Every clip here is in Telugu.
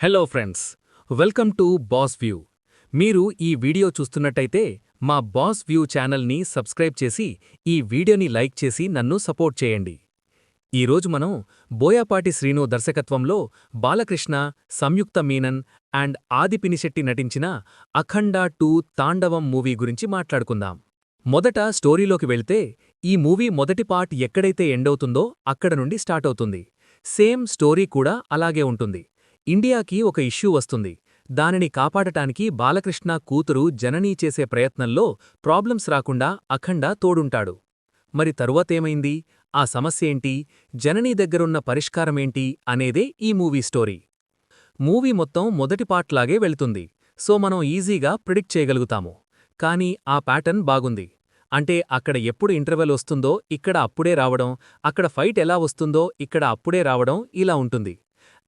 Hello friends, welcome to boss view. మీరు ఈ వీడియో చూస్తున్నట్టయితే మా బాస్ వ్యూ ఛానల్ని సబ్స్క్రైబ్ చేసి ఈ వీడియోని లైక్ చేసి నన్ను సపోర్ట్ చేయండి. ఈరోజు మనం బోయపాటి శ్రీను దర్శకత్వంలో బాలకృష్ణ, సంయుక్త మీనన్ అండ్ ఆది పినిశెట్టి నటించిన అఖండ 2 తాండవం మూవీ గురించి మాట్లాడుకుందాం. మొదట స్టోరీలోకి వెళ్తే ఈ మూవీ మొదటి పార్ట్ ఎక్కడైతే ఎండవుతుందో అక్కడ నుండి స్టార్ట్ అవుతుంది. సేమ్ స్టోరీ కూడా అలాగే ఉంటుంది. ఇండియాకి ఒక ఇష్యూ వస్తుంది. దానిని కాపాడటానికి బాలకృష్ణ కూతురు జననీ చేసే ప్రయత్నంలో ప్రాబ్లమ్స్ రాకుండా అఖండ తోడుంటాడు. మరి తరువాతేమైంది, ఆ సమస్యేంటి, జననీ దగ్గరున్న పరిష్కారమేంటి అనేదే ఈ మూవీ స్టోరీ. మూవీ మొత్తం మొదటి పార్ట్లాగే వెళ్తుంది. సో మనం ఈజీగా ప్రిడిక్ట్ చేయగలుగుతాము. కానీ ఆ ప్యాటర్న్ బాగుంది. అంటే అక్కడ ఎప్పుడు ఇంటర్వెల్ వస్తుందో ఇక్కడ అప్పుడే రావడం, అక్కడ ఫైట్ ఎలా వస్తుందో ఇక్కడ అప్పుడే రావడం, ఇలా ఉంటుంది.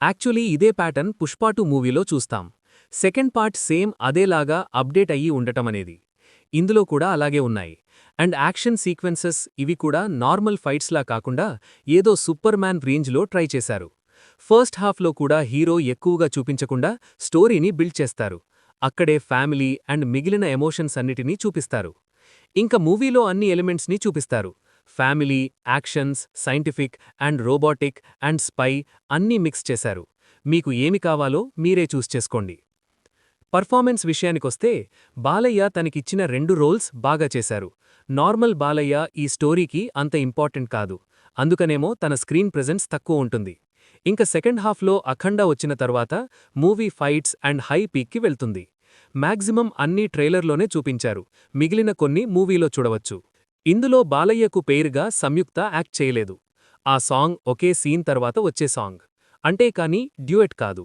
యాక్చువల్లీ ఇదే ప్యాటర్న్ పుష్ప 2 మూవీలో చూస్తాం. సెకండ్ పార్ట్ సేమ్ అదేలాగా అప్డేట్ అయ్యి ఉండటమనేది. ఇందులో కూడా అలాగే ఉన్నాయి. అండ్ యాక్షన్ సీక్వెన్సెస్ ఇవి కూడా నార్మల్ ఫైట్స్లా కాకుండా ఏదో సూపర్ మ్యాన్ రేంజ్లో ట్రై చేశారు. ఫస్ట్ హాఫ్లో కూడా హీరో ఎక్కువగా చూపించకుండా స్టోరీని బిల్డ్ చేస్తారు. అక్కడే ఫ్యామిలీ అండ్ మిగిలిన ఎమోషన్స్ అన్నిటినీ చూపిస్తారు. ఇంకా మూవీలో అన్ని ఎలిమెంట్స్ని చూపిస్తారు. Family, actions, scientific and robotic and spy అన్నీ మిక్స్ చేశారు. మీకు ఏమి కావాలో మీరే చూస్ చేసుకోండి. పర్ఫార్మెన్స్ విషయానికొస్తే బాలయ్య తనకిచ్చిన 2 రోల్స్ బాగా చేశారు. నార్మల్ బాలయ్య ఈ స్టోరీకి అంత ఇంపార్టెంట్ కాదు. అందుకనేమో తన స్క్రీన్ ప్రెజెన్స్ తక్కువ ఉంటుంది. ఇంక సెకండ్ హాఫ్లో అఖండ వచ్చిన తర్వాత మూవీ ఫైట్స్ అండ్ హై పీక్కి వెళ్తుంది. మ్యాక్సిమం అన్నీ ట్రైలర్లోనే చూపించారు. మిగిలిన కొన్ని మూవీలో చూడవచ్చు. ఇందులో బాలయ్యకు పేరుగా సంయుక్త యాక్ట్ చేయలేదు. ఆ సాంగ్ ఒకే సీన్ తర్వాత వచ్చే సాంగ్. అంటే కానీ డ్యూయెట్ కాదు.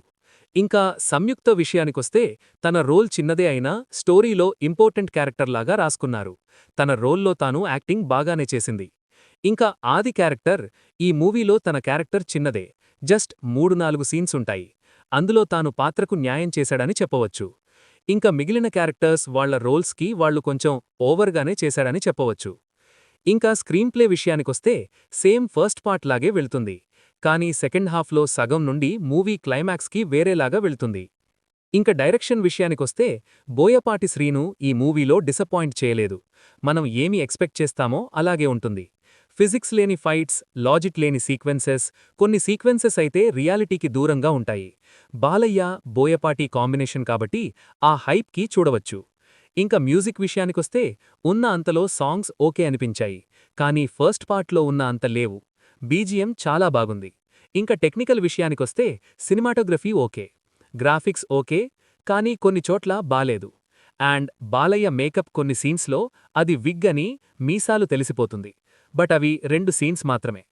ఇంకా సంయుక్త విషయానికొస్తే తన రోల్ చిన్నదే అయినా స్టోరీలో ఇంపార్టెంట్ క్యారెక్టర్లాగా రాసుకున్నారు. తన రోల్లో తాను యాక్టింగ్ బాగానే చేసింది. ఇంకా ఆది క్యారెక్టర్ ఈ మూవీలో తన క్యారెక్టర్ చిన్నదే. జస్ట్ 3-4 సీన్స్ ఉంటాయి. అందులో తాను పాత్రకు న్యాయం చేశాడని చెప్పవచ్చు. ఇంకా మిగిలిన క్యారెక్టర్స్ వాళ్ల రోల్స్కి వాళ్లు కొంచెం ఓవర్గానే చేశాడని చెప్పవచ్చు. ఇంకా స్క్రీన్ ప్లే విషయానికొస్తే సేమ్ ఫస్ట్ పార్ట్ లాగే వెళ్తుంది. కానీ సెకండ్ హాఫ్లో సగం నుండి మూవీ క్లైమాక్స్కి వేరేలాగా వెళ్తుంది. ఇంక డైరెక్షన్ విషయానికొస్తే బోయపాటి శ్రీను ఈ మూవీలో డిసప్పాయింట్ చేయలేదు. మనం ఏమి ఎక్స్పెక్ట్ చేస్తామో అలాగే ఉంటుంది. ఫిజిక్స్ లేని ఫైట్స్, లాజిక్ లేని సీక్వెన్సెస్, కొన్ని సీక్వెన్సెస్ అయితే రియాలిటీకి దూరంగా ఉంటాయి. బాలయ్య, బోయపాటి కాంబినేషన్ కాబట్టి ఆ హైప్కి చూడవచ్చు. ఇంకా మ్యూజిక్ విషయానికొస్తే ఉన్న అంతలో సాంగ్స్ ఓకే అనిపించాయి. కానీ ఫస్ట్ పార్ట్లో ఉన్న అంత లేవు. బీజిఎం చాలా బాగుంది. ఇంకా టెక్నికల్ విషయానికొస్తే సినిమాటోగ్రఫీ ఓకే, గ్రాఫిక్స్ ఓకే, కానీ కొన్ని చోట్ల బాలేదు. అండ్ బాలయ్య మేకప్ కొన్ని సీన్స్లో అది విగ్ అని మీసాలు తెలిసిపోతుంది. బట్ అవి 2 సీన్స్ మాత్రమే.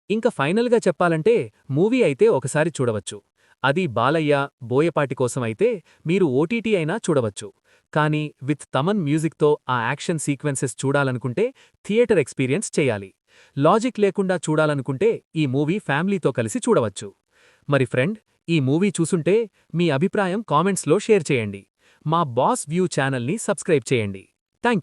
ఇంకా ఫైనల్గా చెప్పాలంటే మూవీ అయితే ఒకసారి చూడవచ్చు. అది బాలయ్య, బోయపాటి కోసం అయితే మీరు ఓటీటీ అయినా చూడవచ్చు. కానీ విత్ తమన్ మ్యూజిక్తో ఆ యాక్షన్ సీక్వెన్సెస్ చూడాలనుకుంటే థియేటర్ ఎక్స్పీరియన్స్ చేయాలి. లాజిక్ లేకుండా చూడాలనుకుంటే ఈ మూవీ ఫ్యామిలీతో కలిసి చూడవచ్చు. మరి ఫ్రెండ్, ఈ మూవీ చూసుంటే మీ అభిప్రాయం కామెంట్స్లో షేర్ చేయండి. మా బాస్ వ్యూ ఛానల్ని సబ్స్క్రైబ్ చేయండి. థాంక్యూ.